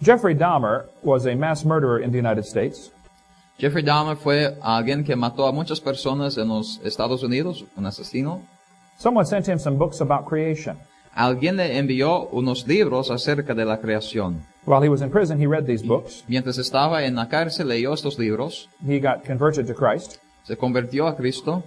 Jeffrey Dahmer was a mass murderer in the United States. Jeffrey Dahmer fue alguien que mató a muchas personas en los Estados Unidos, un asesino. Someone sent him some books about creation. Alguien le envió unos libros acerca de la creación. While he was in prison, he read these books. Mientras estaba en la cárcel, leyó estos libros, He got converted to Christ se convirtió a Cristo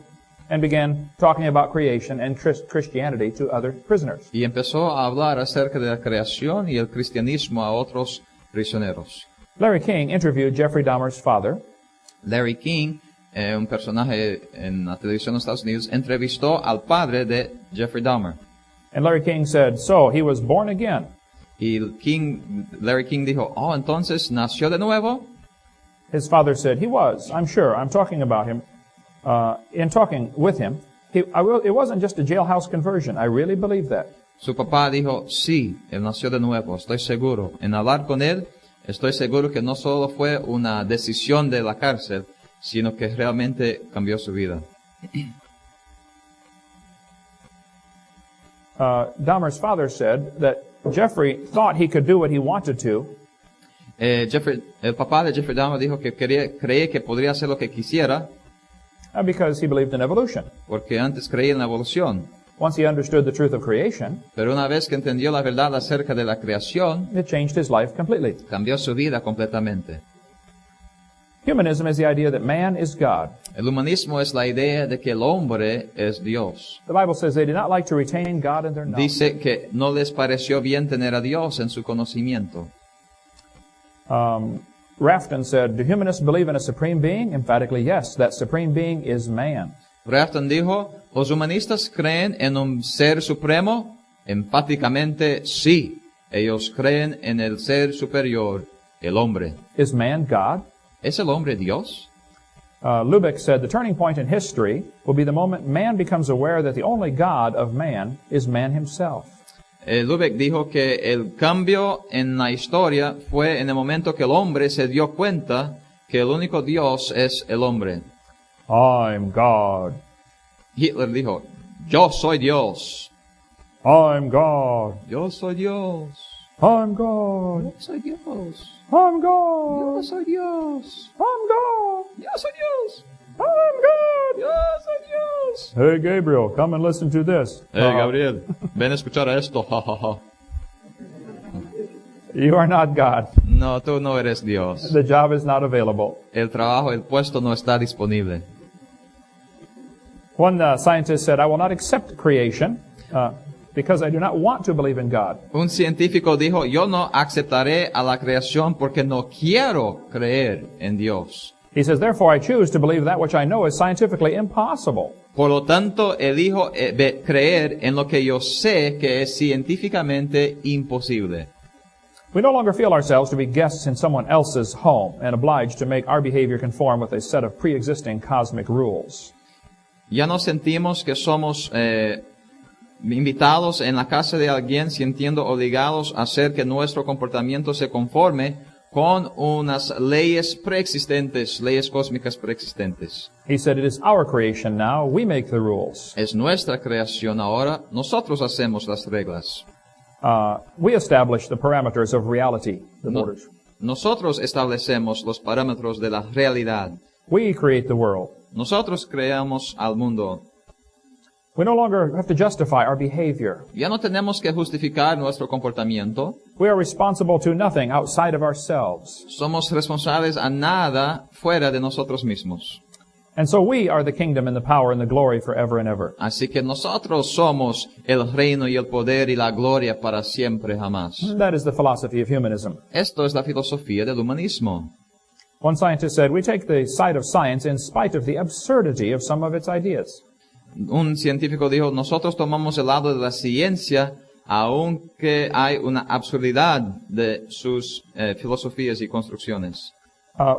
and began talking about creation and Christianity to other prisoners. y empezó a hablar acerca de la creación y el cristianismo a otros prisioneros. Larry King interviewed Jeffrey Dahmer's father, Larry King, un personaje en la televisión de Estados Unidos, entrevistó al padre de Jeffrey Dahmer. and Larry King said, "So he was born again." Y Larry King dijo, oh, entonces nació de nuevo. His father said, "He was. I'm sure. I'm talking about him. In talking with him, it wasn't just a jailhouse conversion. I really believe that." Su papá dijo, sí, él nació de nuevo, estoy seguro. En hablar con él, estoy seguro que no solo fue una decisión de la cárcel, sino que realmente cambió su vida. Dahmer's father said that Jeffrey thought he could do what he wanted to, El papá de Jeffrey Dahmer dijo que creía que podría hacer lo que quisiera, because he believed in evolution. porque antes creía en la evolución. Once he understood the truth of creation, Pero una vez que entendió la verdad acerca de la creación, it changed his life completely. cambió su vida completamente. Humanism is the idea that man is God. El humanismo es la idea de que el hombre es Dios. The Bible says they did not like to retain God in their knowledge. Dice que no les pareció bien tener a Dios en su conocimiento. Rafton said, "Do humanists believe in a supreme being?" Emphatically, yes. That supreme being is man. Rafton dijo, ¿los humanistas creen en un ser supremo? Enfáticamente, sí. Ellos creen en el ser superior, el hombre. Is man God? ¿Es el hombre Dios? Lubeck said, "The turning point in history will be the moment man becomes aware that the only God of man is man himself." Lubeck dijo que el cambio en la historia fue en el momento que el hombre se dio cuenta que el único Dios es el hombre. I'm God. Hitler dijo, yo soy Dios. I'm God. Yo soy Dios. I'm God. Yo soy Dios. I'm God. Yo soy Dios. I'm God. Yo soy Dios. I'm God. Yo soy Dios. Hey, Gabriel, come and listen to this. Gabriel, ven a escuchar esto. Ja, ja, ja. You are not God. No, tú no eres Dios. The job is not available. El trabajo, el puesto no está disponible. One scientist said, "I will not accept creation because I do not want to believe in God." Un científico dijo, yo no aceptaré a la creación porque no quiero creer en Dios. He says, "Therefore I choose to believe that which I know is scientifically impossible." Por lo tanto, elijo creer en lo que yo sé que es científicamente imposible. We no longer feel ourselves to be guests in someone else's home and obliged to make our behavior conform with a set of pre-existing cosmic rules. Ya no sentimos que somos invitados en la casa de alguien, sintiendo obligados a hacer que nuestro comportamiento se conforme con unas leyes preexistentes, leyes cósmicas preexistentes. He said, "It is our creation now. We make the rules. Es nuestra creación ahora, nosotros hacemos las reglas. We establish the parameters of reality, the borders. Nosotros establecemos los parámetros de la realidad. We create the world. Nosotros creamos al mundo. We no longer have to justify our behavior. Ya no tenemos que justificar nuestro comportamiento. We are responsible to nothing outside of ourselves. Somos responsables a nada fuera de nosotros mismos. And so we are the kingdom and the power and the glory forever and ever. Así que nosotros somos el reino y el poder y la gloria para siempre jamás. That is the philosophy of humanism. Esto es la filosofía del humanismo. One scientist said, "We take the side of science in spite of the absurdity of some of its ideas." Un científico dijo, nosotros tomamos el lado de la ciencia, aunque hay una absurdidad de sus filosofías y construcciones.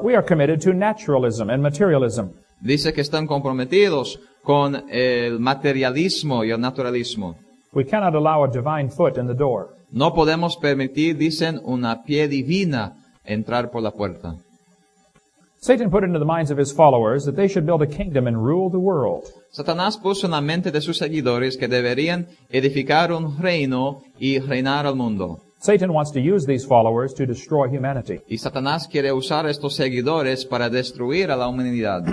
We are committed to naturalism and materialism. Dice que están comprometidos con el materialismo y el naturalismo. We cannot allow a divine foot in the door. No podemos permitir, dicen, una pie divina entrar por la puerta. Satan put into the minds of his followers that they should build a kingdom and rule the world. Satanás puso en la mente de sus seguidores que deberían edificar un reino y reinar al mundo. Satan wants to use these followers to destroy humanity. Y Satanás quiere usar estos seguidores para destruir a la humanidad.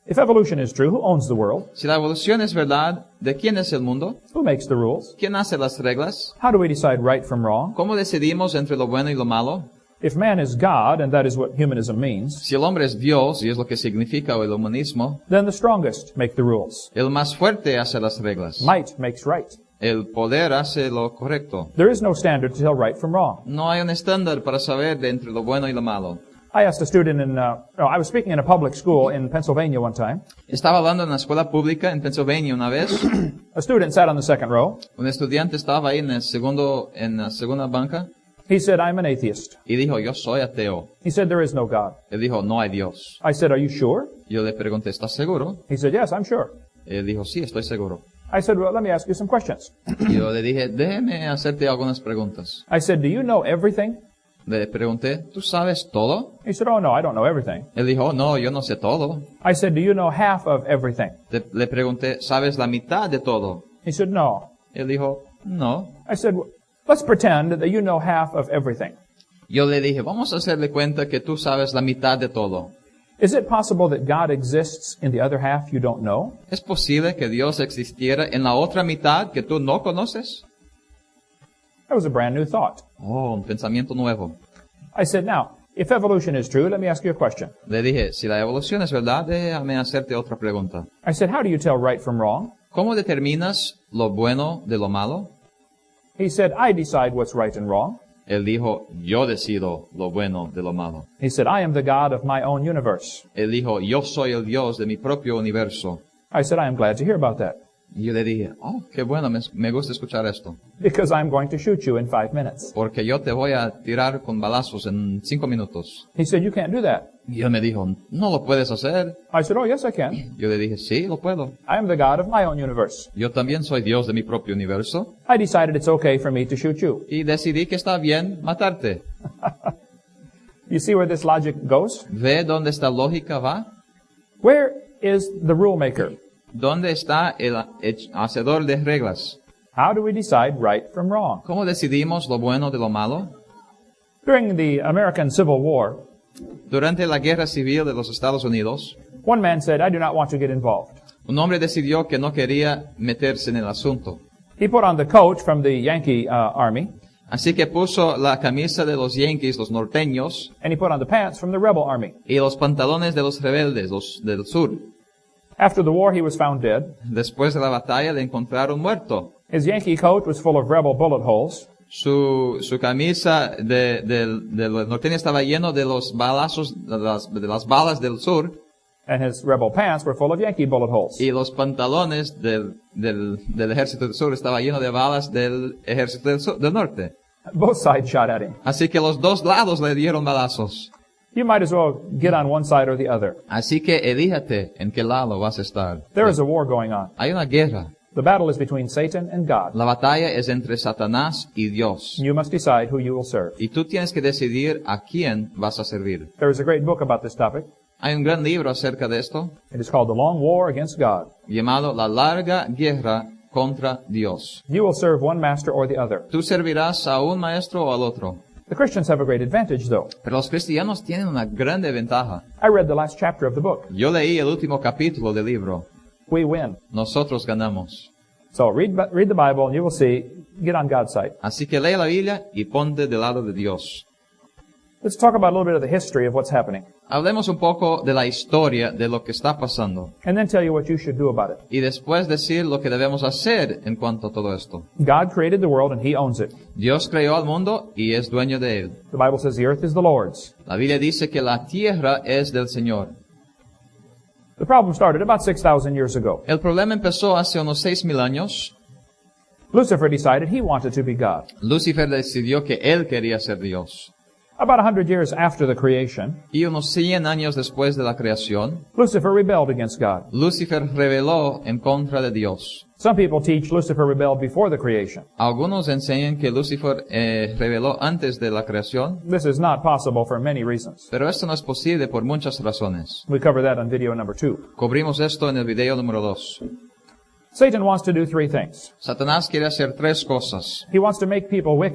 If evolution is true, who owns the world? Si la evolución es verdad, ¿de quién es el mundo? Who makes the rules? ¿Quién hace las reglas? How do we decide right from wrong? ¿Cómo decidimos entre lo bueno y lo malo? If man is God, and that is what humanism means, Si el hombre es Dios, y es lo que significa el humanismo, then the strongest make the rules. el más fuerte hace las reglas. Might makes right. El poder hace lo correcto. There is no standard to tell right from wrong. No hay un estándar para saber de entre lo bueno y lo malo. I asked a student I was speaking in a public school in Pennsylvania one time. Estaba hablando en la escuela pública en Pennsylvania una vez. A student sat on the second row. Un estudiante estaba ahí en la segunda banca He said, I'm an atheist. y dijo, yo soy ateo. He said, there is no God. Él dijo, no hay Dios. I said, are you sure? Yo le pregunté, ¿estás seguro? He said, yes, I'm sure. Él dijo, sí, estoy seguro. I said, well, let me ask you some questions. Y yo le dije, déjeme hacerte algunas preguntas. I said, do you know everything? Le pregunté, ¿tú sabes todo? He said, oh, no, I don't know everything. Él dijo, no, yo no sé todo. I said, do you know half of everything? Le pregunté, ¿sabes la mitad de todo? He said, no. Él dijo, no. I said, let's pretend that you know half of everything. Yo le dije, vamos a hacerle cuenta que tú sabes la mitad de todo. Is it possible that God exists in the other half you don't know? ¿Es posible que Dios existiera en la otra mitad que tú no conoces? That was a brand new thought. Oh, un pensamiento nuevo. I said, now, if evolution is true, let me ask you a question. Le dije, si la evolución es verdad, déjame hacerte otra pregunta. I said, how do you tell right from wrong? ¿Cómo determinas lo bueno de lo malo? He said, I decide what's right and wrong. Él dijo, yo decido lo bueno de lo malo. He said, I am the God of my own universe. Él dijo, yo soy el Dios de mi propio universo. I said, I am glad to hear about that, Y yo le dije, oh, qué bueno, me gusta escuchar esto. because I'm going to shoot you in 5 minutes. Porque yo te voy a tirar con balazos en 5 minutos. He said, you can't do that. Y él me dijo, no lo puedes hacer. I said, oh, yes, I can. Yo le dije, sí, lo puedo. I am the God of my own universe. Yo también soy Dios de mi propio universo. I decided it's okay for me to shoot you. Y decidí que está bien matarte. You see where this logic goes? ¿Ve dónde esta lógica va? Where is the rule maker? ¿Dónde está el hacedor de reglas? How do we decide right from wrong? ¿Cómo decidimos lo bueno de lo malo? During the American Civil War, Durante la guerra civil de los Estados Unidos, one man said, I do not want to get involved. un hombre decidió que no quería meterse en el asunto. He put on the coat from the Yankee army, Así que puso la camisa de los Yankees, los norteños, and he put on the pants from the rebel army. y los pantalones de los rebeldes, los del sur. After the war, he was found dead. Después de la batalla le encontraron muerto. His Yankee coat was full of rebel bullet holes, Su camisa de los norteños estaba lleno de los balazos, de las balas del sur, and his rebel pants were full of Yankee bullet holes. y los pantalones del ejército del sur estaba lleno de balas del ejército del norte. Both sides shot at him. Así que los dos lados le dieron balazos. You might as well get on one side or the other. Así que elíjate en qué lado vas a estar. There is a war going on. Hay una guerra. The battle is between Satan and God. La batalla es entre Satanás y Dios. You must decide who you will serve. Y tú tienes que decidir a quién vas a servir. There is a great book about this topic. Hay un gran libro acerca de esto, It is called The Long War Against God. llamado La larga guerra contra Dios. You will serve one master or the other. Tú servirás a un maestro o al otro. The Christians have a great advantage, though. Pero los cristianos tienen una grande ventaja. I read the last chapter of the book. Yo leí el último capítulo del libro. We win. Nosotros ganamos. So read the Bible and you will see, get on God's side. Así que lee la Biblia y ponte del lado de Dios. Let's talk about a little bit of the history of what's happening, Hablemos un poco de la historia de lo que está pasando. and then tell you what you should do about it. Y después decir lo que debemos hacer en cuanto a todo esto. God created the world and He owns it. Dios creó al mundo y es dueño de él. The Bible says the earth is the Lord's. La Biblia dice que la tierra es del Señor. The problem started about 6,000 years ago. El problema empezó hace unos 6,000 años. Lucifer decided he wanted to be God. Lucifer decidió que él quería ser Dios. About 100 years after the creation, Y unos 100 años después de la creación, Lucifer rebelled against God. Lucifer rebeló en contra de Dios. Some people teach Lucifer rebelled before the creation. Algunos enseñan que Lucifer rebeló antes de la creación, This is not possible for many reasons. pero esto no es posible por muchas razones. We cover that on video number 2. Cubrimos esto en el video número 2. Satan wants to do 3 things. Satanás quiere hacer 3 cosas. He wants to make people wicked.